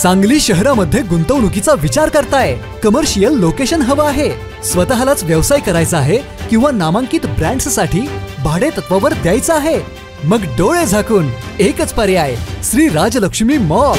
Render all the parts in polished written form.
सांगली शहरामध्ये गुंतवणुकीचा विचार करताय, कमर्शियल लोकेशन हवं आहे, स्वतःलाच व्यवसाय करायचा आहे किंवा नामांकित ब्रँड्ससाठी भाडे तत्वावर द्यायचं आहे, मग डोळे झाकून एकच पर्याय, श्री राजलक्ष्मी मॉल।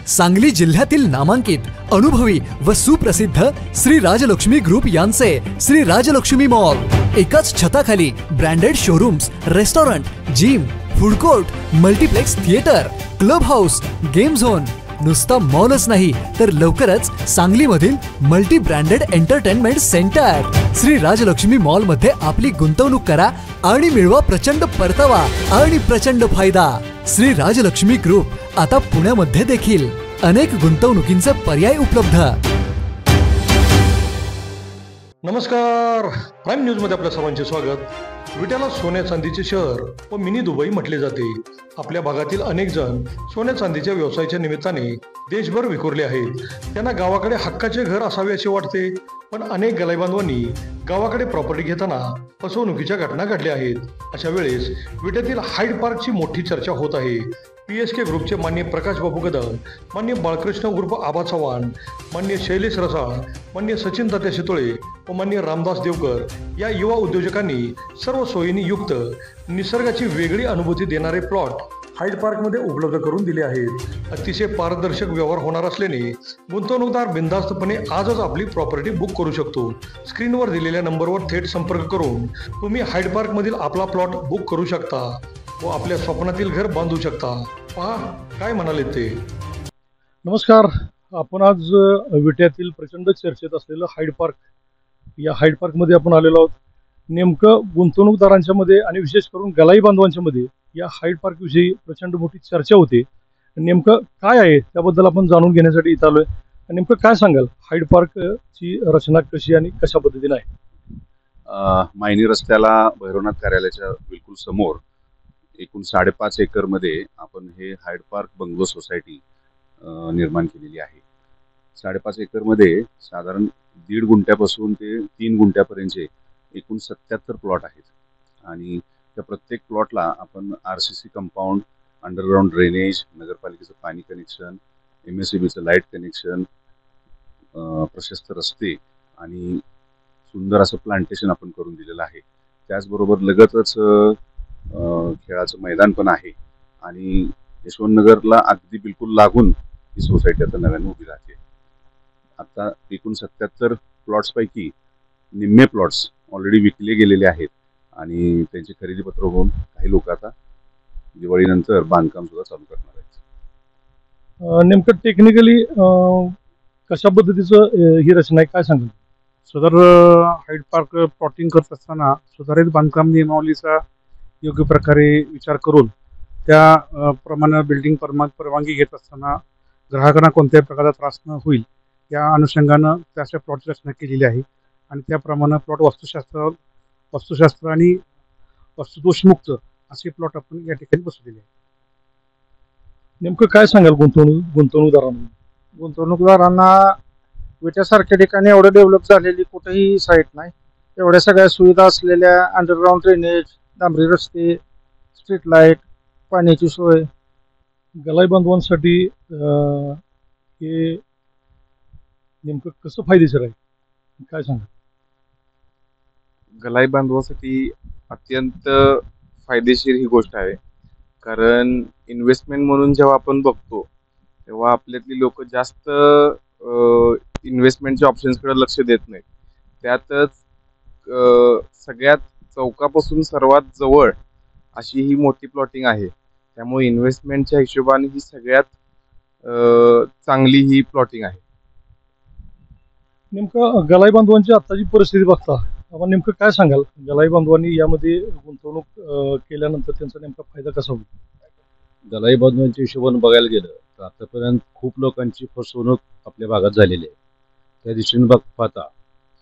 सांगली जिल्ह्यातील नामांकित, अनुभवी व सुप्रसिद्ध श्री राजलक्ष्मी ग्रुप यांचे श्री राजलक्ष्मी मॉल एकाच छताखाली branded showrooms, restaurant, gym, food court, multiplex theatre, club house, game zone, नुसता मॉलच नाही तर लवकरच सांगलीमधील multi branded entertainment centre. Shri Rajalakshmi mall मध्ये आपली गुंतवणूक करा आणि मिळवा प्रचंड परतावा आणि प्रचंड फायदा। श्री राजलक्ष्मी ग्रुप आता पुण्यामध्ये देखील अनेक गुंतवणुकींचे पर्याय उपलब्ध। नमस्कार, प्राईम न्यूज मध्ये आपल्या सर्वांचे स्वागत। विट्याला सोन्या चांदीचे शहर व मिनी दुबई म्हटले जाते। आपल्या भागातील अनेक जण सोन्या चांदीच्या व्यवसायाच्या निमित्ताने देशभर विखुरले आहेत। त्यांना गावाकडे हक्काचे घर असावे असे वाटते, पण अनेक गलाईबांधवांनी गावाकडे प्रॉपर्टी घेताना फसवणुकीच्या घटना घडल्या आहेत। अशा वेळेस विट्यातील हाईड पार्कची मोठी चर्चा होत आहे। PSK ग्रुपचे मान्य प्रकाश बाबू कदम, मान्य बाळकृष्ण उर्फ आबा चव्हाण, मान्य शैलेश रसाळ, मान्य सचिन तात्या शितोळे व मान्य रामदास देवकर या युवा उद्योजकांनी सर्व सोयींनी युक्त निसर्गाची वेगळी अनुभूती देणारे प्लॉट हाईड पार्कमध्ये उपलब्ध करून दिले आहेत। अतिशय पारदर्शक व्यवहार होणार असल्याने गुंतवणूकदार बिनधास्तपणे आजच आपली प्रॉपर्टी बुक करू शकतो। स्क्रीनवर दिलेल्या नंबरवर थेट संपर्क करून तुम्ही हाईड पार्कमधील आपला प्लॉट बुक करू शकता व आपल्या स्वप्नातील घर बांधू शकता। पहा काय म्हणाले ते। नमस्कार, आपण आज विट्यातील प्रचंड चर्चेत असलेलं हाईड पार्क या हाईड पार्कमध्ये आपण आलेलो आहोत। नेमकं गुंतवणूकदारांच्या मध्ये आणि विशेष करून गलाई बांधवांच्या मध्ये या हाईड पार्क विषयी प्रचंड मोठी चर्चा होते। नेमकं काय आहे त्याबद्दल आपण जाणून घेण्यासाठी इथं आलोय। नेमकं काय सांगाल, हाईड पार्कची रचना कशी आणि कशा पद्धतीने आहे? मायनी रस्त्याला भैरवनाथ कार्यालयाच्या बिलकुल समोर एकूण 5.5 एकर मध्ये आपण हे हाईड पार्क बंगलो सोसायटी निर्माण केलेली आहे। 5.5 एकर मध्ये साधारण 1.5 गुंठ्यापासून ते 3 गुंठ्यापर्यंतचे एकूण 77 प्लॉट आहेत आणि त्या प्रत्येक प्लॉटला आपण RCC कंपाऊंड, अंडरग्राऊंड ड्रेनेज, नगरपालिकेचं पाणी कनेक्शन, MSEBचं लाईट कनेक्शन, प्रशस्त रस्ते आणि सुंदर असं प्लांटेशन आपण करून दिलेलं आहे। त्याचबरोबर लगतच खेळाचं मैदान पण आहे आणि यशवंतनगरला अगदी बिलकुल लागून ही सोसायटी आता नव्याने उभी राहते। आता एकूण 77 प्लॉट्स पैकी निम्मे प्लॉट्स ऑलरेडी विकले गेलेले आहेत आणि त्यांचे खरेदी पत्र होऊन काही लोक आता दिवाळीनंतर बांधकाम सुद्धा चालू करणार आहेत। नेमकं टेक्निकली कशा पद्धतीचं ही रचना आहे, काय सांगाल? सदर हाईड पार्क प्लॉटिंग करत असताना सुधारित बांधकाम नियमावलीचा योग्य प्रकारे विचार करून त्या प्रमाणे बिल्डिंग परवानगी घेत असताना ग्राहकांना कोणत्याही प्रकारचा त्रास न होईल या अनुषंगानं त्याच्या प्लॉटची रचना केलेली आहे आणि त्याप्रमाणे प्लॉट वास्तुशास्त्र आणि वास्तुदोषमुक्त असे प्लॉट आपण या ठिकाणी बसवलेले आहे। नेमकं काय सांगाल गुंतवणूकदारांना? गुंतवणूकदारांना विट्यासारख्या ठिकाणी एवढं डेव्हलप झालेली कुठेही साईट नाही, एवढ्या सगळ्या सुविधा असलेल्या अंडरग्राऊंड ड्रेनेज, डांबरी रस्ते, स्ट्रीट लाईट, पाण्याची सोय, गलाई बांधवांसाठी हे नेमकं कसं फायदेशीर आहे, काय सांगा? गलाई बांधवासाठी अत्यंत फायदेशीर ही गोष्ट आहे, कारण इन्व्हेस्टमेंट म्हणून जेव्हा आपण बघतो तेव्हा आपल्यातली लोक जास्त इन्व्हेस्टमेंटच्या ऑप्शन्सकडे लक्ष देत नाहीत। त्यातच सगळ्यात चौकापासून सर्वात जवळ अशी ही मोठी प्लॉटिंग आहे, त्यामुळे इन्व्हेस्टमेंटच्या हिशोबाने ही सगळ्यात चांगली ही प्लॉटिंग आहे। नेमकं गलाई बांधवांची आताची परिस्थिती बघता आपण नेमकं काय सांगाल? गलाई बांधवांनी यामध्ये गुंतवणूक केल्यानंतर त्यांचा नेमका फायदा कसा होईल? गलाई बांधवांच्या हिशोबाने बघायला गेलं तर आतापर्यंत खूप लोकांची फसवणूक आपल्या भागात झालेली आहे। त्या दृष्टीने पाहता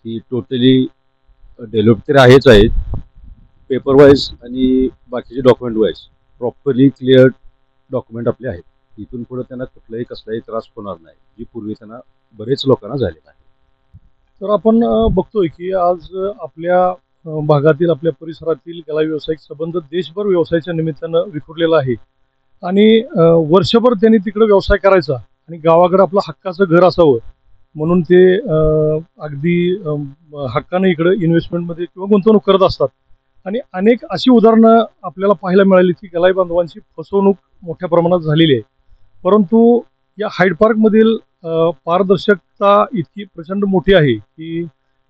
ही टोटली डेव्हलप तर आहेच आहेत, पेपर वाईज आणि बाकीचे document wise properly clear document आपले आहेत। इथून पुढे त्यांना कुठलाही कसलाही त्रास होणार नाही, जी पूर्वी त्यांना बरेच लोकांना झालेला आहे। तर आपण बघतोय की आज आपल्या भागातील, आपल्या परिसरातील गलाई व्यावसायिक संबंध देशभर व्यवसायाच्या निमित्तानं विखुरलेला आहे। आणि वर्षभर त्यांनी तिकडे व्यवसाय करायचा आणि गावाकडे आपलं हक्काचं घर असावं म्हणून ते अगदी हक्कानं इकडे इन्व्हेस्टमेंटमध्ये किंवा गुंतवणूक करत असतात. आणि अनेक अशी उदाहरणं आपल्याला पाहायला मिळाली की गलाई बांधवांची फसवणूक मोठ्या प्रमाणात झालेली आहे. परंतु या हाईड पार्कमधील पारदर्शकता इतकी प्रचंड मोठी आहे की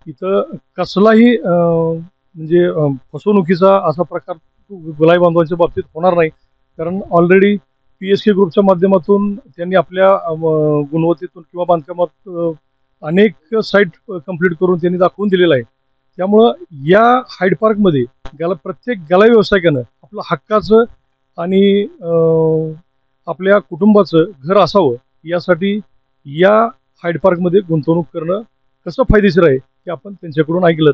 इथं कसलाही म्हणजे फसवणुकीचा असा प्रकार गलाई बांधवांच्या बाबतीत होणार नाही. कारण ऑलरेडी PSK ग्रुपच्या माध्यमातून त्यांनी आपल्या गुणवत्तेतून किंवा बांधकामात अनेक साईट कंप्लीट करून त्यांनी दाखवून दिलेलं आहे. त्यामुळं या हाईड पार्कमध्ये प्रत्येक गलाई व्यावसायिकानं आपलं हक्काचं आणि आपल्या कुटुंबाचं घर असावं यासाठी या हाईड पार्कमध्ये गुंतवणूक करणं कसं फायदेशीर आहे हे आपण त्यांच्याकडून ऐकलं.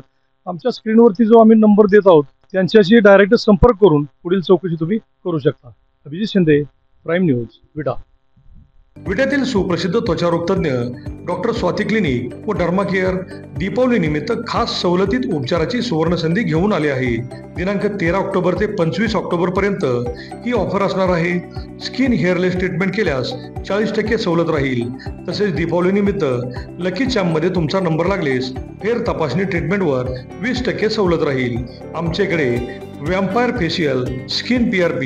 आमच्या स्क्रीनवरती जो आम्ही नंबर देत आहोत त्यांच्याशी डायरेक्ट संपर्क करून पुढील चौकशी तुम्ही करू शकता. अभिजित शिंदे, प्राईम न्यूज, विटा. विट्यातील सुप्रसिद्ध त्वचारोग तज्ज्ञ डॉक्टर स्वाती क्लिनिक व डर्मा केअर दीपावली निमित्त खास सवलतीत उपचाराची सुवर्ण संधी घेऊन आले आहे. दिनांक 13 ऑक्टोबर ते 25 ऑक्टोबर पर्यंत ही ऑफर असणार आहे. स्किन हेअरलेस ट्रीटमेंट केल्यास 40% सवलत राहील. तसेच दीपावली निमित्त लकी चॅम्पमध्ये तुमचा नंबर लागलेस फेर तपासणी ट्रीटमेंटवर 20% सवलत राहील. आमच्याकडे vampire facial, skin PRP,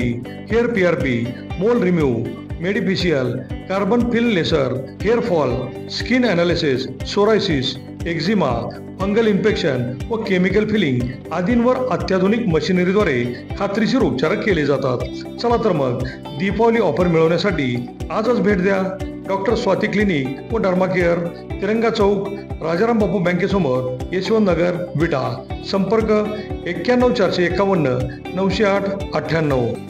hair PRP, mole remove, medifacial, carbon peel laser, hair fall, skin analysis, psoriasis, eczema, fungal infection व केमिकल फिलिंग आदींवर अत्याधुनिक मशिनरीद्वारे खात्रीशीर उपचार केले जातात. चला तर मग दीपावली ऑफर मिळवण्यासाठी आजच भेट द्या. डॉक्टर स्वाती क्लिनिक व डर्मा केअर, तिरंगा चौक, राजाराम बापू बँकेसमोर, यशवंत नगर, विटा. संपर्क 91 451 908 98.